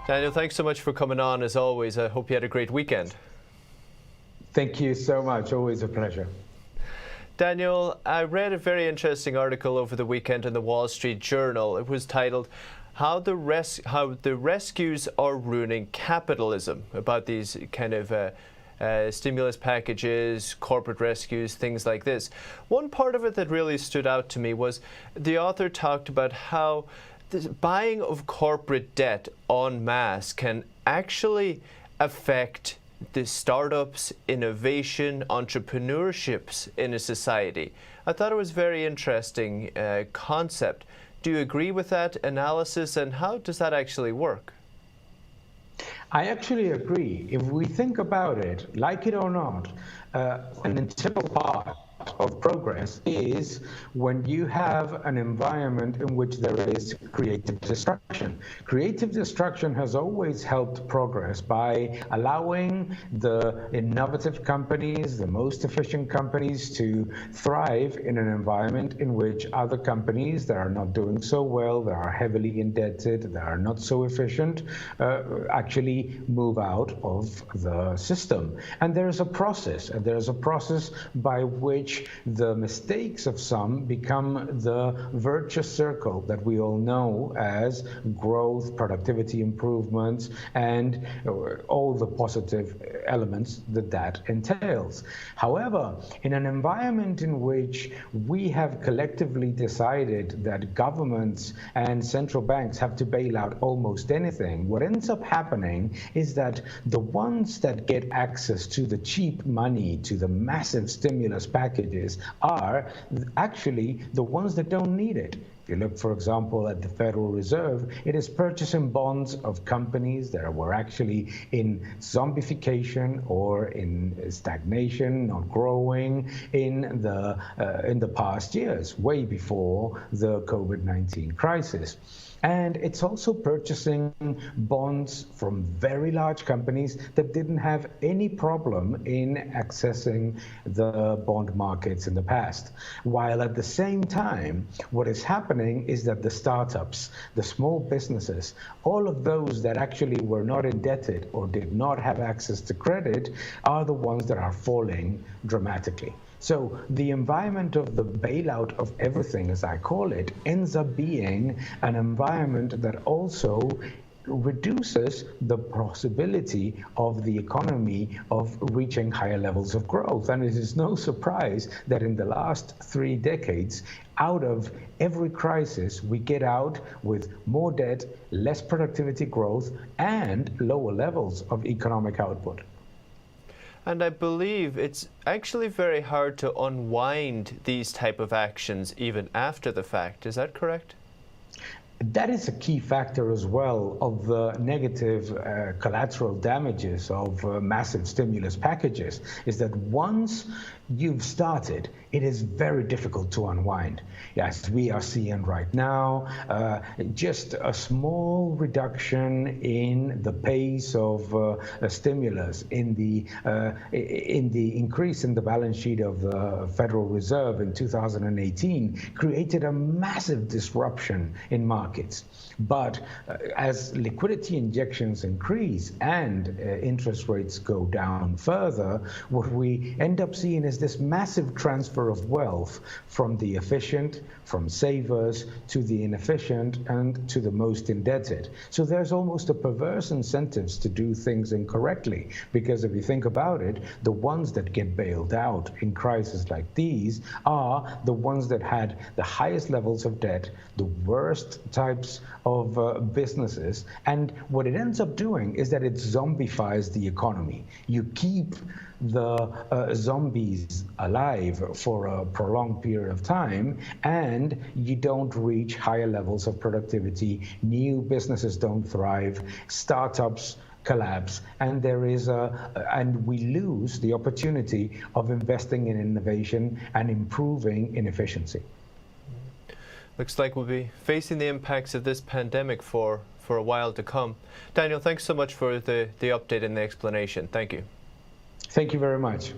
Daniel, thanks so much for coming on as always. I hope you had a great weekend. Thank you so much. Always a pleasure. Daniel, I read a very interesting article over the weekend in the Wall Street Journal. It was titled How the Rescues Are Ruining Capitalism, about these kind of stimulus packages, corporate rescues, things like this. One part of it that really stood out to me was the author talked about how the buying of corporate debt en masse can actually affect the startups, innovation, entrepreneurships in a society. I thought it was a very interesting concept. Do you agree with that analysis, and how does that actually work? I actually agree. If we think about it, like it or not, an integral part of progress is when you have an environment in which there is creative destruction. Creative destruction has always helped progress by allowing the innovative companies, the most efficient companies, to thrive in an environment in which other companies that are not doing so well, that are heavily indebted, that are not so efficient, actually move out of the system. And there's a process, by which the mistakes of some become the virtuous circle that we all know as growth, productivity improvements, and all the positive elements that entails. However, in an environment in which we have collectively decided that governments and central banks have to bail out almost anything, what ends up happening is that the ones that get access to the cheap money, to the massive stimulus packages, are actually the ones that don't need it. If you look, for example, at the Federal Reserve, it is purchasing bonds of companies that were actually in zombification or in stagnation, not growing in the past years, way before the COVID-19 crisis. And it's also purchasing bonds from very large companies that didn't have any problem in accessing the bond markets in the past. While at the same time, what is happening is that the startups, the small businesses, all of those that actually were not indebted or did not have access to credit are the ones that are falling dramatically. So the environment of the bailout of everything, as I call it, ends up being an environment that also reduces the possibility of the economy of reaching higher levels of growth. And it is no surprise that in the last 3 decades, out of every crisis, we get out with more debt, less productivity growth, and lower levels of economic output. And I believe it's actually very hard to unwind these type of actions even after the fact. Is that correct? That is a key factor as well of the negative collateral damages of massive stimulus packages, is that once you've started, it is very difficult to unwind. As we are seeing right now, just a small reduction in the pace of stimulus, in the increase in the balance sheet of the Federal Reserve in 2018 created a massive disruption in markets. But as liquidity injections increase and interest rates go down further, what we end up seeing is this massive transfer of wealth from the efficient, from savers, to the inefficient, and to the most indebted. So there's almost a perverse incentives to do things incorrectly, because if you think about it, the ones that get bailed out in crises like these are the ones that had the highest levels of debt, the worst types of businesses, and what it ends up doing is that it zombifies the economy. You keep the zombies alive for a prolonged period of time, and you don't reach higher levels of productivity. New businesses don't thrive, startups collapse, and and we lose the opportunity of investing in innovation and improving in efficiency. Looks like we'll be facing the impacts of this pandemic for a while to come. Daniel, thanks so much for the update and the explanation. Thank you. Thank you very much.